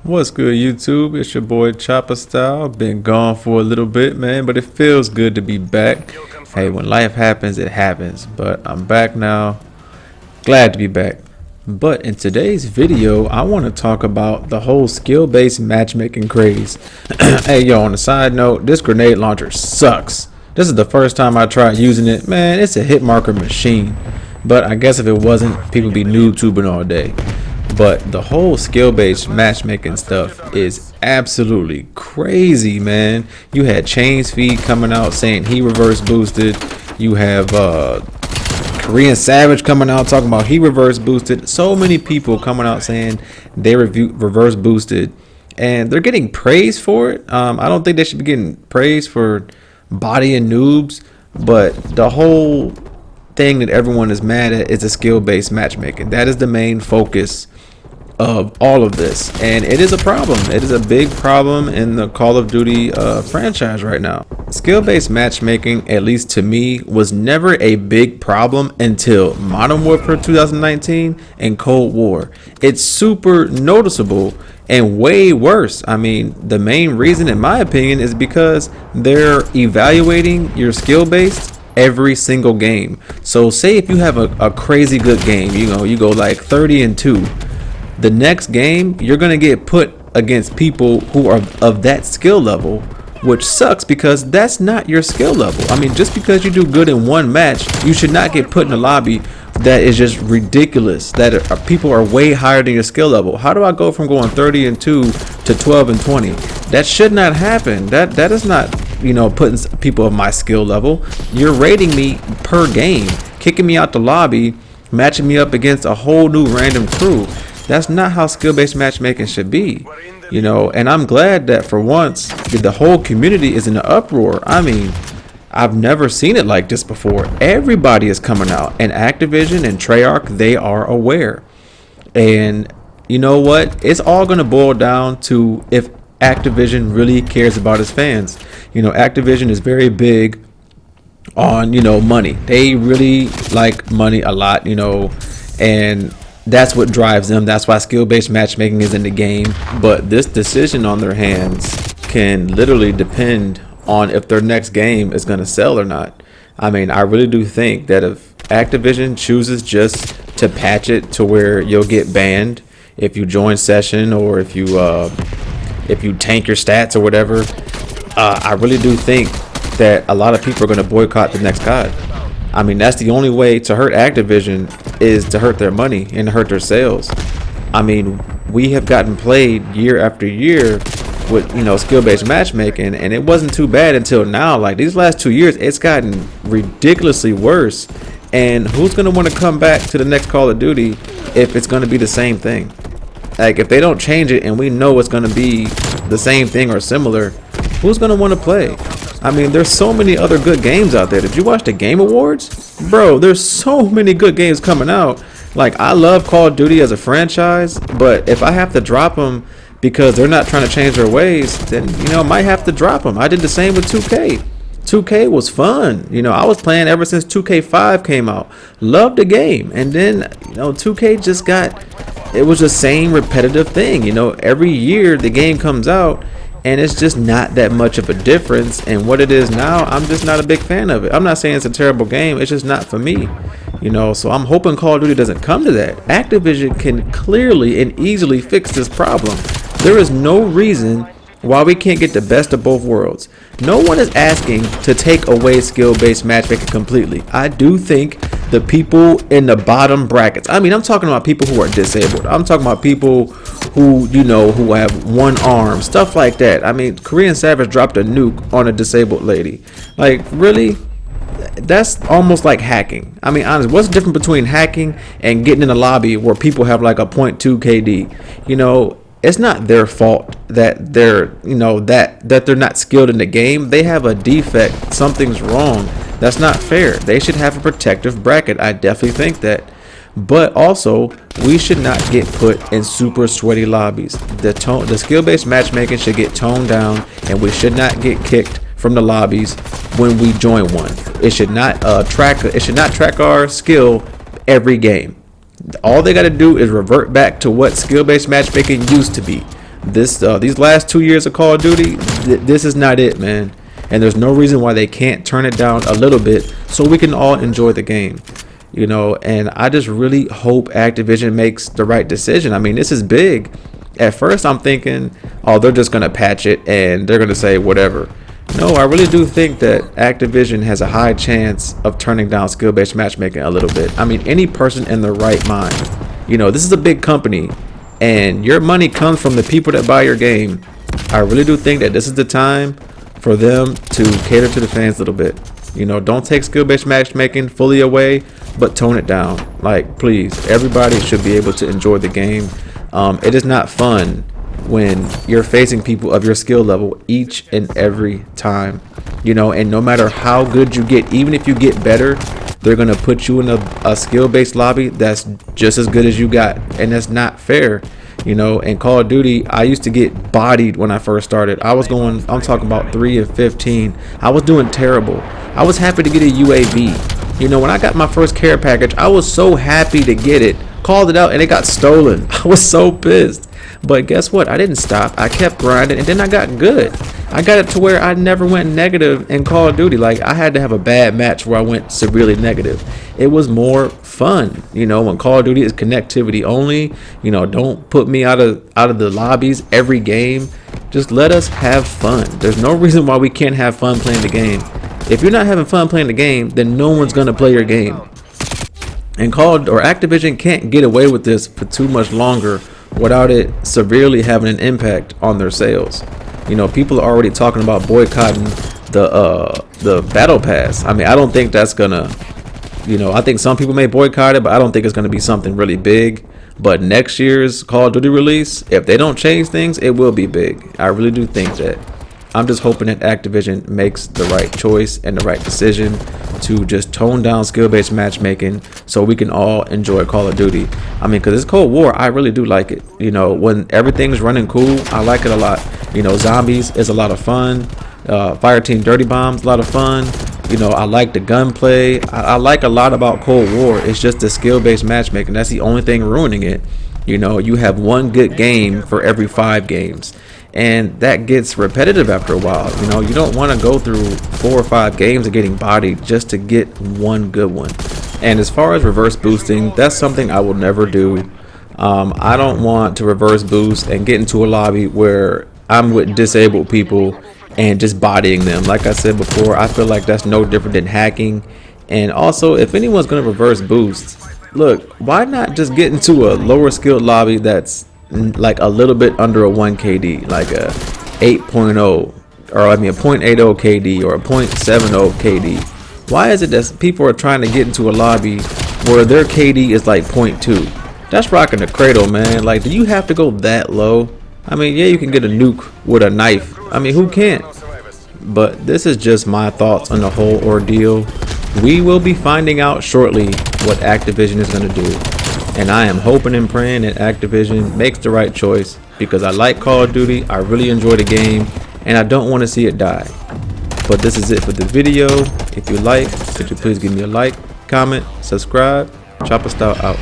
What's good, YouTube? It's your boy Chopper Style. Been gone for a little bit, man, but it feels good to be back. Hey, when life happens, it happens. But I'm back now. Glad to be back. But in today's video, I want to talk about the whole skill-based matchmaking craze. Hey, yo, on a side note, this grenade launcher sucks. This is the first time I tried using it. Man, it's a hit marker machine. But I guess if it wasn't, people would be noob tubing all day. But the whole skill-based matchmaking stuff is absolutely crazy, man. You had Chain's feed coming out saying he reverse boosted. You have Korean Savage coming out talking about he reverse boosted. So many people coming out saying they reverse boosted, and they're getting praise for it. I don't think they should be getting praise for bodying noobs, but the whole thing that everyone is mad at is the skill-based matchmaking. That is the main focus of all of this, and it is a problem. It is a big problem in the Call of Duty franchise right now. Skill-based matchmaking, at least to me, was never a big problem until Modern Warfare 2019 and Cold War. It's super noticeable and way worse. I mean, the main reason, in my opinion, is because they're evaluating your skill-based every single game. So say if you have a crazy good game, you go like 30-2. The next game, you're going to get put against people who are of that skill level, which sucks because that's not your skill level. I mean, just because you do good in one match, you should not get put in a lobby that is just ridiculous, that people are way higher than your skill level. How do I go from going 30-2 to 12-20? That should not happen. That is not, putting people of my skill level. You're rating me per game, kicking me out the lobby, matching me up against a whole new random crew. That's not how skill-based matchmaking should be, and I'm glad that for once the whole community is in an uproar. I mean, I've never seen it like this before. Everybody is coming out, and Activision and Treyarch, they are aware. And you know what? It's all going to boil down to if Activision really cares about its fans. Activision is very big on, money. They really like money a lot, and that's what drives them. That's why skill-based matchmaking is in the game. But this decision on their hands can literally depend on if their next game is going to sell or not. I mean, I really do think that if Activision chooses just to patch it to where you'll get banned if you join session, or if you tank your stats or whatever, I really do think that a lot of people are going to boycott the next COD. I mean, that's the only way to hurt Activision, is to hurt their money and hurt their sales. I mean, we have gotten played year after year with, skill-based matchmaking, and it wasn't too bad until now. Like these last 2 years, it's gotten ridiculously worse. And who's going to want to come back to the next Call of Duty if it's going to be the same thing? Like, if they don't change it and we know it's going to be the same thing or similar, who's going to want to play? I mean, there's so many other good games out there. Did you watch the Game Awards? Bro, there's so many good games coming out. Like, I love Call of Duty as a franchise, but if I have to drop them because they're not trying to change their ways, then, I might have to drop them. I did the same with 2K. 2K was fun. I was playing ever since 2K5 came out. Loved the game. And then, 2K just it was the same repetitive thing. Every year the game comes out, and it's just not that much of a difference. And what it is now, I'm just not a big fan of it. I'm not saying it's a terrible game. It's just not for me. So I'm hoping Call of Duty doesn't come to that. Activision can clearly and easily fix this problem. There is no reason why we can't get the best of both worlds. No one is asking to take away skill-based matchmaking completely. I do think the people in the bottom brackets, I mean, I'm talking about people who are disabled. I'm talking about people who, who have one arm, stuff like that. I mean, Korean Savage dropped a nuke on a disabled lady. Like, really? That's almost like hacking. I mean, honestly, what's the difference between hacking and getting in a lobby where people have like a .2 KD? It's not their fault that they're, that they're not skilled in the game. They have a defect. Something's wrong. That's not fair. They should have a protective bracket. I definitely think that. But also, we should not get put in super sweaty lobbies. The skill-based matchmaking should get toned down, and we should not get kicked from the lobbies when we join one. It should not track our skill every game. All they got to do is revert back to what skill-based matchmaking used to be. These last 2 years of Call of Duty, this is not it, man. And there's no reason why they can't turn it down a little bit so we can all enjoy the game. You know, and I just really hope Activision makes the right decision. I mean, this is big. At first, I'm thinking, oh, they're just going to patch it and they're going to say whatever. No, I really do think that Activision has a high chance of turning down skill-based matchmaking a little bit. I mean, any person in their right mind. You know, this is a big company and your money comes from the people that buy your game. I really do think that this is the time for them to cater to the fans a little bit. You know, don't take skill-based matchmaking fully away, but tone it down. Like, please, everybody should be able to enjoy the game. It is not fun when you're facing people of your skill level each and every time. You know, and no matter how good you get, even if you get better, they're going to put you in a skill-based lobby that's just as good as you got. And that's not fair. You know, in Call of Duty, I used to get bodied when I first started. I'm talking about 3 and 15. I was doing terrible. I was happy to get a UAV. You know, when I got my first care package, I was so happy to get it. Called it out and it got stolen. I was so pissed. But guess what? I didn't stop. I kept grinding and then I got good. I got it to where I never went negative in Call of Duty. Like, I had to have a bad match where I went severely negative. It was more fun, you know, when Call of Duty is connectivity only. You know, don't put me out of the lobbies every game. Just let us have fun. There's no reason why we can't have fun playing the game. If you're not having fun playing the game, then no one's gonna play your game. And Activision can't get away with this for too much longer without it severely having an impact on their sales. You know, people are already talking about boycotting the battle pass. I mean, I don't think that's gonna, you know, I think some people may boycott it, but I don't think it's gonna be something really big. But next year's Call of Duty release, if they don't change things, it will be big. I really do think that. I'm just hoping that Activision makes the right choice and the right decision to just tone down skill-based matchmaking so we can all enjoy Call of Duty. I mean, because it's Cold War, I really do like it. You know, when everything's running cool, I like it a lot. You know, Zombies is a lot of fun. Fireteam Dirty Bombs, a lot of fun. You know, I like the gunplay. I like a lot about Cold War. It's just the skill-based matchmaking. That's the only thing ruining it. You know, you have one good game for every 5 games. And that gets repetitive after a while. You know, you don't want to go through 4 or 5 games of getting bodied just to get one good one. And as far as reverse boosting, that's something I will never do. I don't want to reverse boost and get into a lobby where I'm with disabled people and just bodying them. Like I said before, I feel like that's no different than hacking. And also, if anyone's going to reverse boost, look, why not just get into a lower skilled lobby that's like a little bit under a 1 KD, like a 8.0, or I mean a 0.80 KD or a 0.70 KD. Why is it that people are trying to get into a lobby where their KD is like 0.2? That's rocking the cradle, man. Like, do you have to go that low? I mean, yeah, you can get a nuke with a knife. I mean, who can't? But this is just my thoughts on the whole ordeal. We will be finding out shortly what Activision is going to do. And I am hoping and praying that Activision makes the right choice, because I like Call of Duty, I really enjoy the game, and I don't want to see it die. But this is it for the video. If you like, could you please give me a like, comment, subscribe. Chopper Style out.